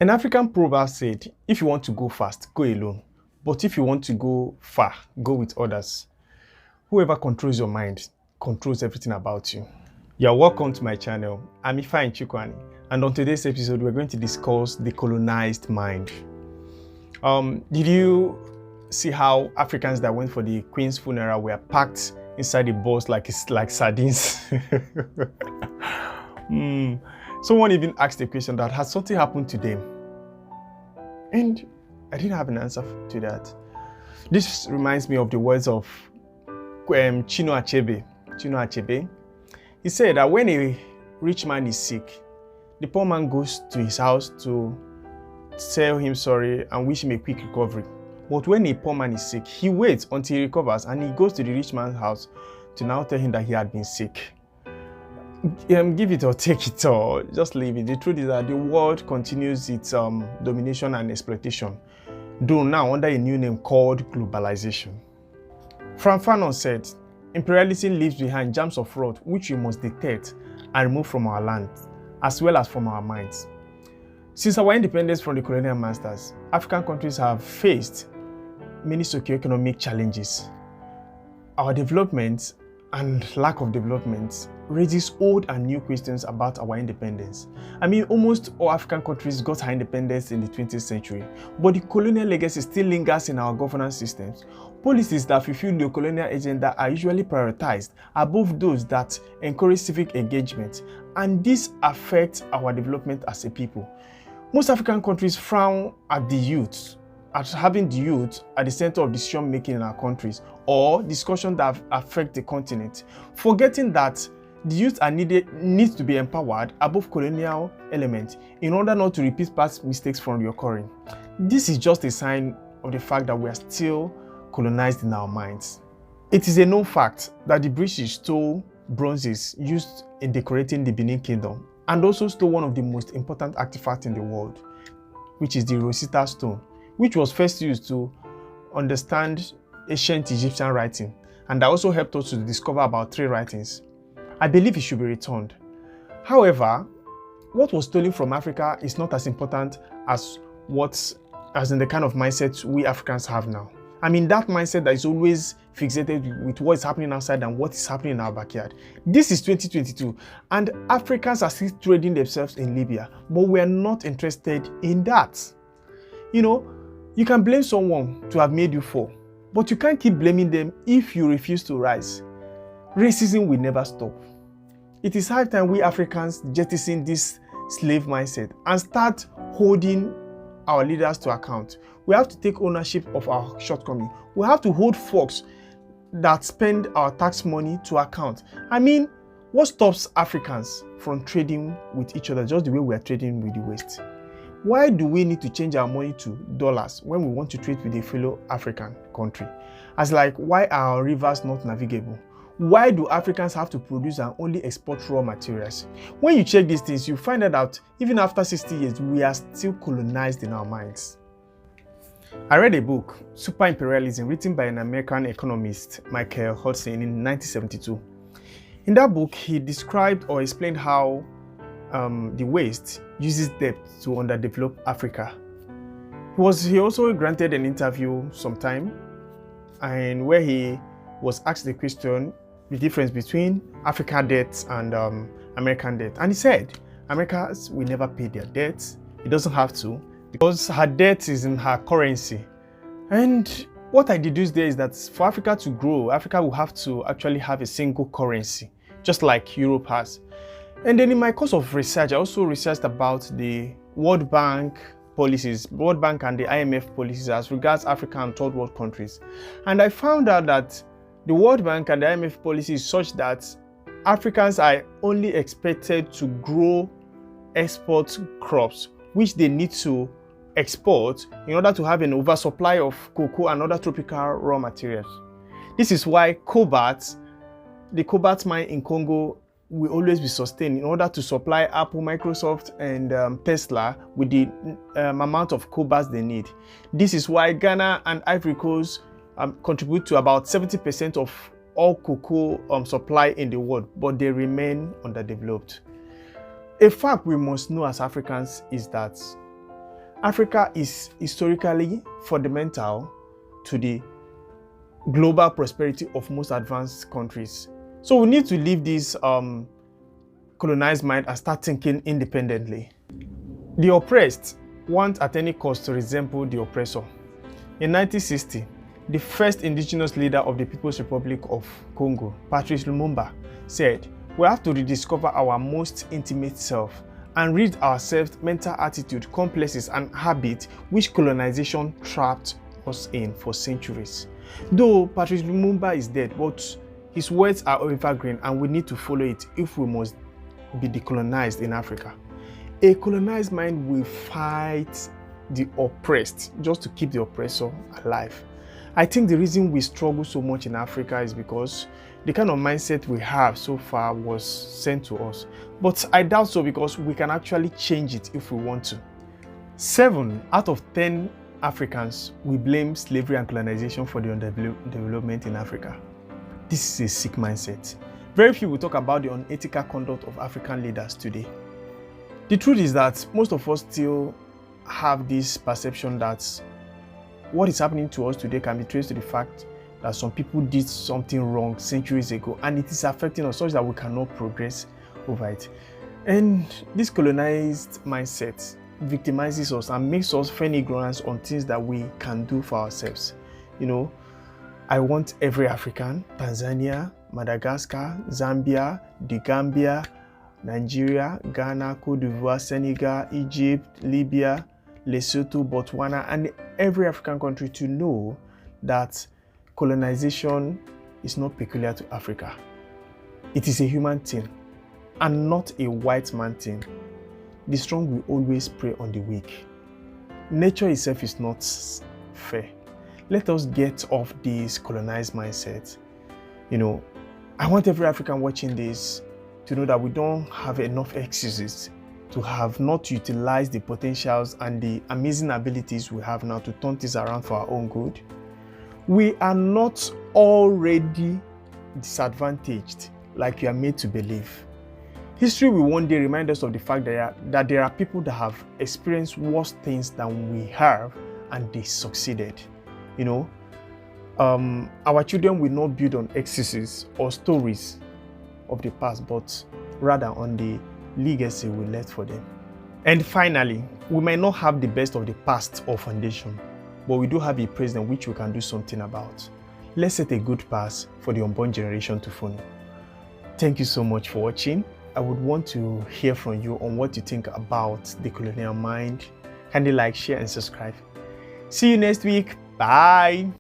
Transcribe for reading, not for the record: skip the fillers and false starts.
An African proverb said, if you want to go fast, go alone. But if you want to go far, go with others. Whoever controls your mind controls everything about you. You're welcome to my channel. I'm Ifeanyi Chukwani, and on today's episode, we're going to discuss the colonized mind. Did you see how Africans that went for the Queen's funeral were packed inside the bus like sardines? Someone even asked the question that has something happened to them, and I didn't have an answer to that. This reminds me of the words of Chinua Achebe. He said that when a rich man is sick, the poor man goes to his house to tell him sorry and wish him a quick recovery. But when a poor man is sick, he waits until he recovers and he goes to the rich man's house to now tell him that he had been sick. Give it or take it, or just leave it. The truth is that the world continues its domination and exploitation, though now under a new name called globalization. Frank Fanon said, imperialism leaves behind germs of rot which we must detect and remove from our land, as well as from our minds. Since our independence from the colonial masters, African countries have faced many socioeconomic challenges. Our development and lack of development raises old and new questions about our independence. I mean, almost all African countries got our independence in the 20th century, but the colonial legacy still lingers in our governance systems. Policies that fulfill the colonial agenda are usually prioritized above those that encourage civic engagement, and this affects our development as a people. Most African countries frown at having the youth at the center of decision making in our countries or discussions that affect the continent, forgetting that the youth needs to be empowered above colonial elements in order not to repeat past mistakes from reoccurring. This is just a sign of the fact that we are still colonized in our minds. It is a known fact that the British stole bronzes used in decorating the Benin Kingdom and also stole one of the most important artifacts in the world, which is the Rosita Stone, which was first used to understand ancient Egyptian writing, and that also helped us to discover about 3 writings. I believe it should be returned. However, what was stolen from Africa is not as important as in the kind of mindset we Africans have now. I mean, that mindset that is always fixated with what is happening outside and what is happening in our backyard. This is 2022, and Africans are still trading themselves in Libya, but we are not interested in that. You know, you can blame someone to have made you fall, but you can't keep blaming them if you refuse to rise. Racism will never stop. It is high time we Africans jettison this slave mindset and start holding our leaders to account. We have to take ownership of our shortcomings. We have to hold folks that spend our tax money to account. I mean, what stops Africans from trading with each other just the way we are trading with the West? Why do we need to change our money to dollars when we want to trade with a fellow African country? Why are our rivers not navigable? Why do Africans have to produce and only export raw materials? When you check these things, you find out that even after 60 years, we are still colonized in our minds. I read a book, Super Imperialism, written by an American economist, Hudson, in 1972. In that book, he described or explained how the West uses debt to underdevelop Africa. He also granted an interview sometime, and where he was asked the question, the difference between African debt and American debt. And he said, America will never pay their debts. It doesn't have to, because her debt is in her currency. And what I deduced there is that for Africa to grow, Africa will have to actually have a single currency, just like Europe has. And then in my course of research, I also researched about the World Bank policies, World Bank and the IMF policies as regards Africa and third world countries. And I found out that the World Bank and the IMF policy is such that Africans are only expected to grow export crops, which they need to export in order to have an oversupply of cocoa and other tropical raw materials. This is why the cobalt mine in Congo will always be sustained in order to supply Apple, Microsoft, and Tesla with the amount of cobalt they need. This is why Ghana and Ivory Coast contribute to about 70% of all cocoa supply in the world, but they remain underdeveloped. A fact we must know as Africans is that Africa is historically fundamental to the global prosperity of most advanced countries. So we need to leave this colonized mind and start thinking independently. The oppressed want at any cost to resemble the oppressor. In 1960, the first indigenous leader of the People's Republic of Congo, Patrice Lumumba, said, "We have to rediscover our most intimate self and rid ourselves mental attitude, complexes and habits which colonization trapped us in for centuries." Though Patrice Lumumba is dead, but his words are evergreen and we need to follow it if we must be decolonized in Africa. A colonized mind will fight the oppressed just to keep the oppressor alive. I think the reason we struggle so much in Africa is because the kind of mindset we have so far was sent to us. But I doubt so, because we can actually change it if we want to. 7 out of 10 Africans will blame slavery and colonization for the underdevelopment in Africa. This is a sick mindset. Very few will talk about the unethical conduct of African leaders today. The truth is that most of us still have this perception that what is happening to us today can be traced to the fact that some people did something wrong centuries ago and it is affecting us such that we cannot progress over it. And this colonized mindset victimizes us and makes us feign ignorance on things that we can do for ourselves. You know, I want every African, Tanzania, Madagascar, Zambia, the Gambia, Nigeria, Ghana, Cote d'Ivoire, Senegal, Egypt, Libya, Lesotho, Botswana, and every African country to know that colonization is not peculiar to Africa. It is a human thing and not a white man thing. The strong will always prey on the weak. Nature itself is not fair. Let us get off this colonized mindset. You know, I want every African watching this to know that we don't have enough excuses to have not utilized the potentials and the amazing abilities we have now to turn things around for our own good. We are not already disadvantaged like we are made to believe. History will one day remind us of the fact that there are people that have experienced worse things than we have and they succeeded. You know, our children will not build on excuses or stories of the past, but rather on the legacy we left for them. And finally, we might not have the best of the past or foundation, but we do have a present which we can do something about. Let's set a good path for the unborn generation to follow. Thank you so much for watching. I would want to hear from you on what you think about the colonial mind. Kindly like, share and subscribe. See you next week. Bye.